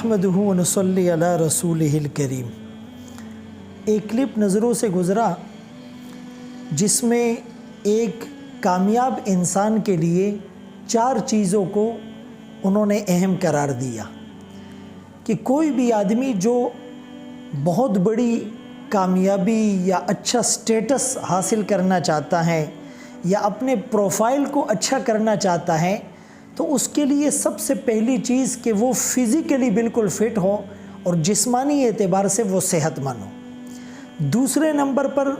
نحمدہ ونصلی علی رسولہ الکریم۔ ایک کلپ نظروں سے گزرا جس میں ایک کامیاب انسان کے لیے 4 چیزوں کو انہوں نے اہم قرار دیا کہ کوئی بھی آدمی جو بہت بڑی کامیابی یا اچھا سٹیٹس حاصل کرنا چاہتا ہے یا اپنے پروفائل کو اچھا کرنا چاہتا ہے تو اس کے لیے سب سے پہلی چیز کہ وہ فزیکلی بالکل فٹ ہو اور جسمانی اعتبار سے وہ صحت مند ہو۔ دوسرے نمبر پر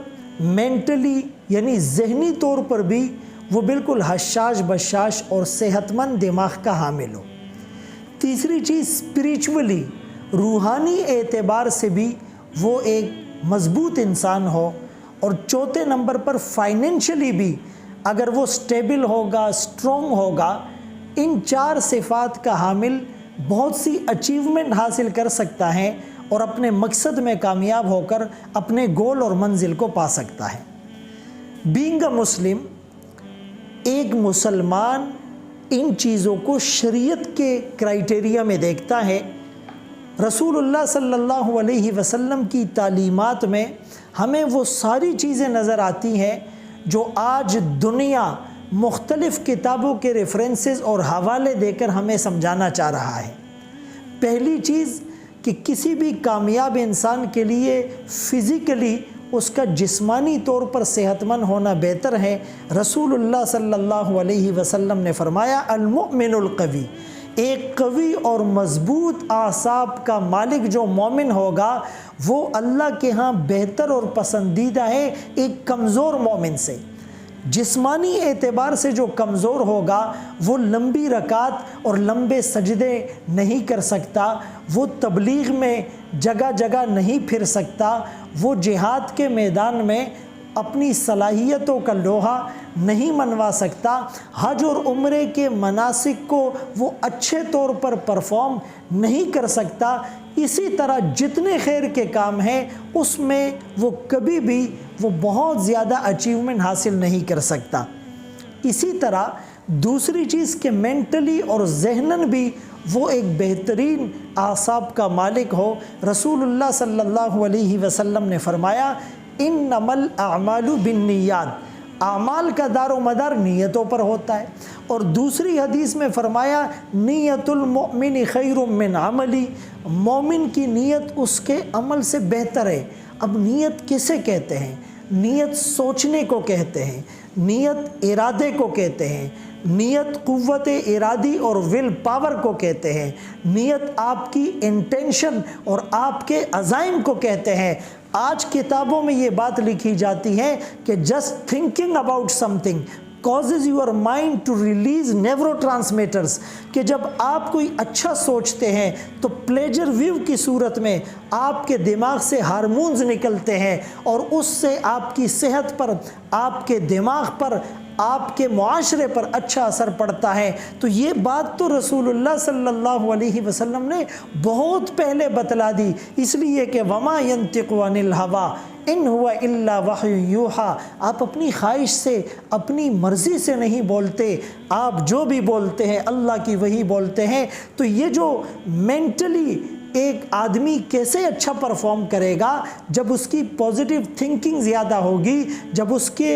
مینٹلی یعنی ذہنی طور پر بھی وہ بالکل حشاش بشاش اور صحت مند دماغ کا حامل ہو۔ تیسری چیز اسپریچولی روحانی اعتبار سے بھی وہ ایک مضبوط انسان ہو، اور چوتھے نمبر پر فائنینشلی بھی اگر وہ سٹیبل ہوگا، سٹرونگ ہوگا، ان 4 صفات کا حامل بہت سی اچیومنٹ حاصل کر سکتا ہے اور اپنے مقصد میں کامیاب ہو کر اپنے گول اور منزل کو پا سکتا ہے۔ بینگ اے مسلم، ایک مسلمان ان چیزوں کو شریعت کے کرائٹیریا میں دیکھتا ہے۔ رسول اللہ صلی اللہ علیہ وسلم کی تعلیمات میں ہمیں وہ ساری چیزیں نظر آتی ہیں جو آج دنیا مختلف کتابوں کے ریفرنسز اور حوالے دے کر ہمیں سمجھانا چاہ رہا ہے۔ پہلی چیز کہ کسی بھی کامیاب انسان کے لیے فزیکلی اس کا جسمانی طور پر صحت مند ہونا بہتر ہے۔ رسول اللہ صلی اللہ علیہ وسلم نے فرمایا المؤمن القوی، ایک قوی اور مضبوط اعصاب کا مالک جو مومن ہوگا وہ اللہ کے ہاں بہتر اور پسندیدہ ہے ایک کمزور مومن سے۔ جسمانی اعتبار سے جو کمزور ہوگا وہ لمبی رکعت اور لمبے سجدے نہیں کر سکتا، وہ تبلیغ میں جگہ جگہ نہیں پھر سکتا، وہ جہاد کے میدان میں اپنی صلاحیتوں کا لوہا نہیں منوا سکتا، حج اور عمرے کے مناسک کو وہ اچھے طور پر پرفارم نہیں کر سکتا۔ اسی طرح جتنے خیر کے کام ہیں اس میں وہ کبھی بھی وہ بہت زیادہ اچیومنٹ حاصل نہیں کر سکتا۔ اسی طرح دوسری چیز کہ مینٹلی اور ذہناً بھی وہ ایک بہترین اعصاب کا مالک ہو۔ رسول اللہ صلی اللہ علیہ وسلم نے فرمایا انما الاعمال بالنیات، اعمال کا دار و مدار نیتوں پر ہوتا ہے۔ اور دوسری حدیث میں فرمایا نیت المؤمن خیر من عملی، مومن کی نیت اس کے عمل سے بہتر ہے۔ اب نیت کسے کہتے ہیں؟ نیت سوچنے کو کہتے ہیں، نیت ارادے کو کہتے ہیں، نیت قوت ارادی اور ول پاور کو کہتے ہیں، نیت آپ کی انٹینشن اور آپ کے عزائم کو کہتے ہیں۔ آج کتابوں میں یہ بات لکھی جاتی ہے کہ just thinking about some thing causes your mind to release neurotransmitters، کہ جب آپ کوئی اچھا سوچتے ہیں تو پلیجر ویو کی صورت میں آپ کے دماغ سے ہارمونز نکلتے ہیں اور اس سے آپ کی صحت پر، آپ کے دماغ پر، آپ کے معاشرے پر اچھا اثر پڑتا ہے۔ تو یہ بات تو رسول اللہ صلی اللہ علیہ وسلم نے بہت پہلے بتلا دی، اس لیے کہ وما ينطق عن الهوى ان هو الا وحی یوحی، آپ اپنی خواہش سے، اپنی مرضی سے نہیں بولتے، آپ جو بھی بولتے ہیں اللہ کی وحی بولتے ہیں۔ تو یہ جو مینٹلی ایک آدمی کیسے اچھا پرفارم کرے گا جب اس کی پازیٹیو تھنکنگ زیادہ ہوگی، جب اس کے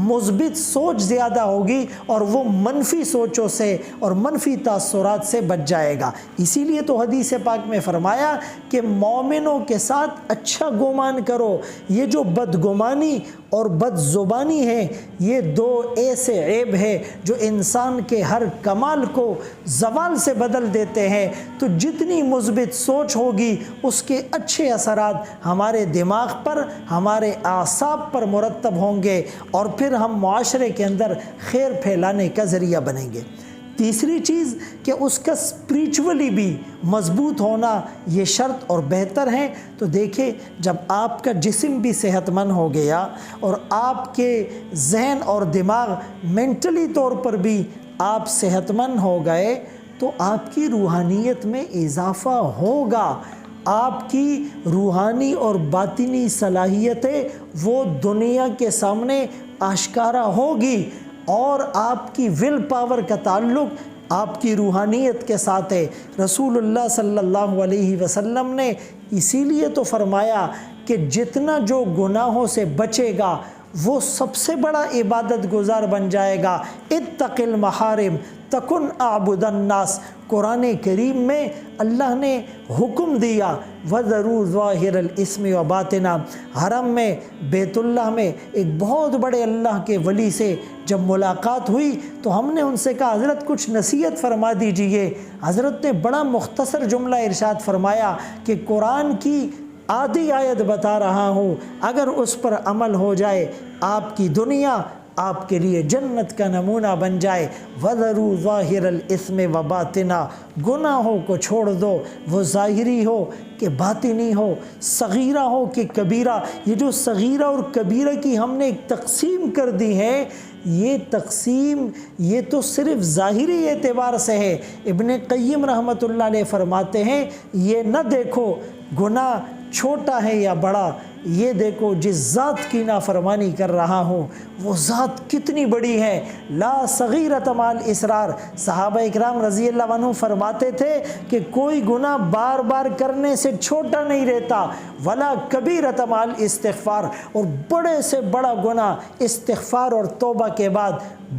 مثبت سوچ زیادہ ہوگی اور وہ منفی سوچوں سے اور منفی تاثرات سے بچ جائے گا۔ اسی لیے تو حدیث پاک میں فرمایا کہ مومنوں کے ساتھ اچھا گمان کرو۔ یہ جو بدگمانی اور بد زبانی ہے یہ 2 ایسے عیب ہے جو انسان کے ہر کمال کو زوال سے بدل دیتے ہیں۔ تو جتنی مثبت سوچ ہوگی اس کے اچھے اثرات ہمارے دماغ پر، ہمارے اعصاب پر مرتب ہوں گے اور پھر ہم معاشرے کے اندر خیر پھیلانے کا ذریعہ بنیں گے۔ تیسری چیز کہ اس کا اسپریچولی بھی مضبوط ہونا یہ شرط اور بہتر ہے۔ تو دیکھیں جب آپ کا جسم بھی صحت مند ہو گیا اور آپ کے ذہن اور دماغ مینٹلی طور پر بھی آپ صحت مند ہو گئے تو آپ کی روحانیت میں اضافہ ہوگا۔ آپ کی روحانی اور باطنی صلاحیتیں وہ دنیا کے سامنے آشکارا ہوگی اور آپ کی ول پاور کا تعلق آپ کی روحانیت کے ساتھ ہے۔ رسول اللہ صلی اللہ علیہ وسلم نے اسی لیے تو فرمایا کہ جتنا جو گناہوں سے بچے گا وہ سب سے بڑا عبادت گزار بن جائے گا۔ اتق المحارم تکن اعبد الناس، قرآن کریم میں اللہ نے حکم دیا وَذَرُوا ظَاهِرَ الْإِثْمِ وَبَاطِنَهُ۔ حرم میں بیت اللہ میں ایک بہت بڑے اللہ کے ولی سے جب ملاقات ہوئی تو ہم نے ان سے کہا حضرت کچھ نصیحت فرما دیجئے۔ حضرت نے بڑا مختصر جملہ ارشاد فرمایا کہ قرآن کی آدھی آیت بتا رہا ہوں، اگر اس پر عمل ہو جائے آپ کی دنیا آپ کے لیے جنت کا نمونہ بن جائے۔ وَذَرُوا ظَاهِرَ الْإِثْمِ وَبَاطِنَهُ، گناہوں کو چھوڑ دو، وہ ظاہری ہو کہ باطنی ہو، صغیرہ ہو کہ کبیرہ۔ یہ جو صغیرہ اور کبیرہ کی ہم نے ایک تقسیم کر دی ہے، یہ تقسیم یہ تو صرف ظاہری اعتبار سے ہے۔ ابن قیم رحمۃ اللہ علیہ فرماتے ہیں یہ نہ دیکھو گناہ چھوٹا ہے یا بڑا، یہ دیکھو جس ذات کی نافرمانی کر رہا ہوں وہ ذات کتنی بڑی ہے۔ لا صغیرۃ مع الاسرار، صحابہ اکرام رضی اللہ عنہ فرماتے تھے کہ کوئی گناہ بار بار کرنے سے چھوٹا نہیں رہتا، ولا کبیرۃ مع الاستغفار، اور بڑے سے بڑا گناہ استغفار اور توبہ کے بعد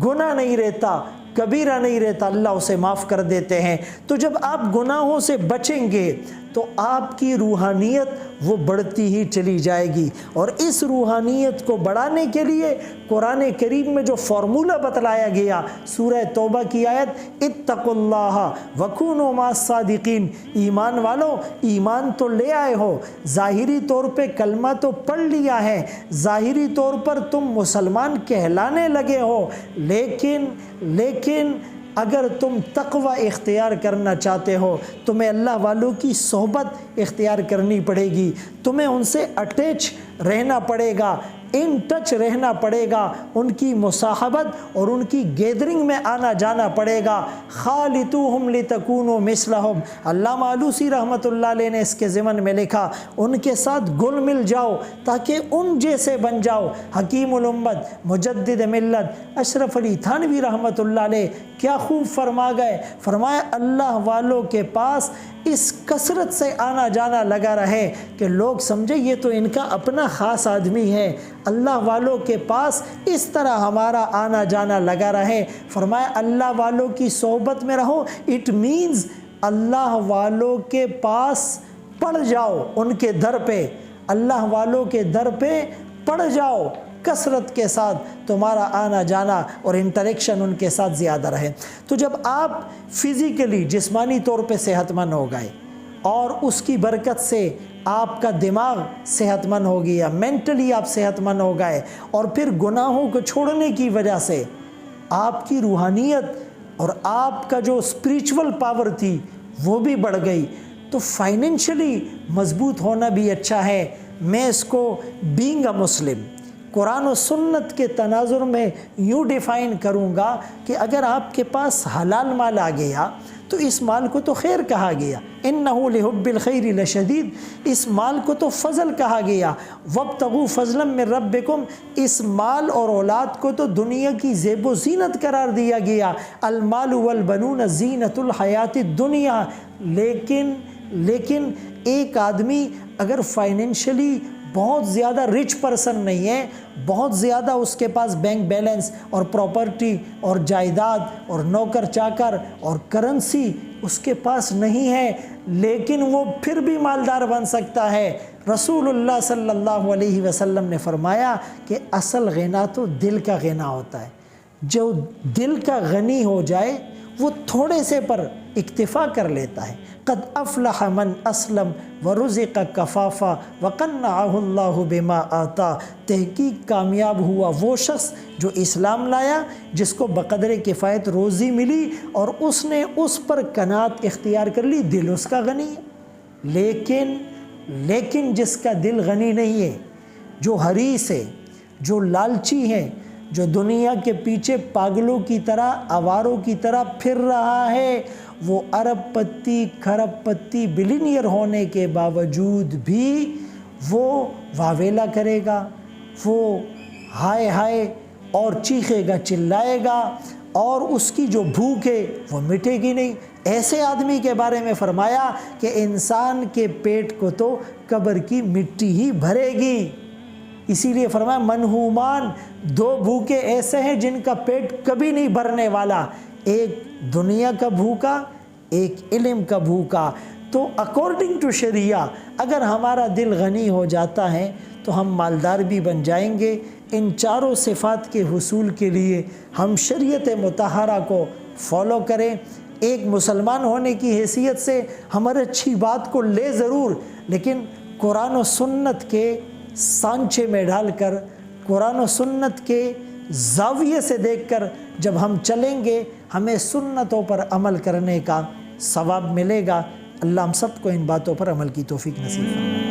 گناہ نہیں رہتا، کبیرہ نہیں رہتا، اللہ اسے معاف کر دیتے ہیں۔ تو جب آپ گناہوں سے بچیں گے تو آپ کی روحانیت وہ بڑھتی ہی چلی جائے گی، اور اس روحانیت کو بڑھانے کے لیے قرآن کریم میں جو فارمولہ بتلایا گیا، سورہ توبہ کی آیت اتقوا اللہ وکونوا مع الصادقین، ایمان والو ایمان تو لے آئے ہو، ظاہری طور پہ کلمہ تو پڑھ لیا ہے، ظاہری طور پر تم مسلمان کہلانے لگے ہو، لیکن اگر تم تقوی اختیار کرنا چاہتے ہو تمہیں اللہ والوں کی صحبت اختیار کرنی پڑے گی، تمہیں ان سے اٹیچ رہنا پڑے گا، ان ٹچ رہنا پڑے گا، ان کی مصاحبت اور ان کی گیدرنگ میں آنا جانا پڑے گا۔ خالطوہم لتکونوا مثلہم، علامہ آلوسی رحمۃ اللہ علیہ نے اس کے ضمن میں لکھا ان کے ساتھ گل مل جاؤ تاکہ ان جیسے بن جاؤ۔ حکیم الامت مجدد ملت اشرف علی تھانوی رحمۃ اللہ علیہ کیا خوب فرما گئے، فرمایا اللہ والوں کے پاس اس کثرت سے آنا جانا لگا رہے کہ لوگ سمجھے یہ تو ان کا اپنا خاص آدمی ہے، اللہ والوں کے پاس اس طرح ہمارا آنا جانا لگا رہے۔ فرمایا اللہ والوں کی صحبت میں رہو، اٹ مینز اللہ والوں کے پاس پڑ جاؤ، ان کے در پہ، اللہ والوں کے در پہ پڑ جاؤ، کثرت کے ساتھ تمہارا آنا جانا اور انٹریکشن ان کے ساتھ زیادہ رہے۔ تو جب آپ فزیکلی جسمانی طور پہ صحت مند ہو گئے اور اس کی برکت سے آپ کا دماغ صحت مند ہو گیا، مینٹلی آپ صحت مند ہو گئے، اور پھر گناہوں کو چھوڑنے کی وجہ سے آپ کی روحانیت اور آپ کا جو اسپریچول پاور تھی وہ بھی بڑھ گئی، تو فائنینشلی مضبوط ہونا بھی اچھا ہے۔ میں اس کو بینگ اے مسلم قرآن و سنت کے تناظر میں یوں ڈیفائن کروں گا کہ اگر آپ کے پاس حلال مال آ گیا تو اس مال کو تو خیر کہا گیا، انہ لحب الخیر لشدید، اس مال کو تو فضل کہا گیا، وابتغوا فضلا من ربکم، اس مال اور اولاد کو تو دنیا کی زیب و زینت قرار دیا گیا، المال والبنون زینت الحیات الدنیا۔ لیکن ایک آدمی اگر فائنینشلی بہت زیادہ رچ پرسن نہیں ہے، بہت زیادہ اس کے پاس بینک بیلنس اور پراپرٹی اور جائیداد اور نوکر چاکر اور کرنسی اس کے پاس نہیں ہے، لیکن وہ پھر بھی مالدار بن سکتا ہے۔ رسول اللہ صلی اللہ علیہ وسلم نے فرمایا کہ اصل غنا تو دل کا غنا ہوتا ہے، جو دل کا غنی ہو جائے وہ تھوڑے سے پر اکتفا کر لیتا ہے۔ قد افلح من اسلم ورزق کفافا وقنعہ اللہ بما آتا، تحقیق کامیاب ہوا وہ شخص جو اسلام لایا، جس کو بقدر کفایت روزی ملی اور اس نے اس پر قناعت اختیار کر لی، دل اس کا غنی ہے۔ لیکن جس کا دل غنی نہیں ہے، جو حریص ہے، جو لالچی ہے، جو دنیا کے پیچھے پاگلوں کی طرح آواروں کی طرح پھر رہا ہے، وہ ارب پتی کھرب پتی بلینئر ہونے کے باوجود بھی وہ واویلا کرے گا، وہ ہائے ہائے اور چیخے گا، چلائے گا، اور اس کی جو بھوک ہے وہ مٹے گی نہیں۔ ایسے آدمی کے بارے میں فرمایا کہ انسان کے پیٹ کو تو قبر کی مٹی ہی بھرے گی۔ اسی لیے فرمایا منہومان، دو بھوکے ایسے ہیں جن کا پیٹ کبھی نہیں بھرنے والا، ایک دنیا کا بھوکا، ایک علم کا بھوکا۔ تو اکارڈنگ ٹو شریعہ اگر ہمارا دل غنی ہو جاتا ہے تو ہم مالدار بھی بن جائیں گے۔ ان چاروں صفات کے حصول کے لیے ہم شریعت مطہرہ کو فالو کریں۔ ایک مسلمان ہونے کی حیثیت سے ہمارے اچھی بات کو لے ضرور، لیکن قرآن و سنت کے سانچے میں ڈال کر، قرآن و سنت کے زاویے سے دیکھ کر جب ہم چلیں گے ہمیں سنتوں پر عمل کرنے کا ثواب ملے گا۔ اللہ ہم سب کو ان باتوں پر عمل کی توفیق نصیب فرمائے۔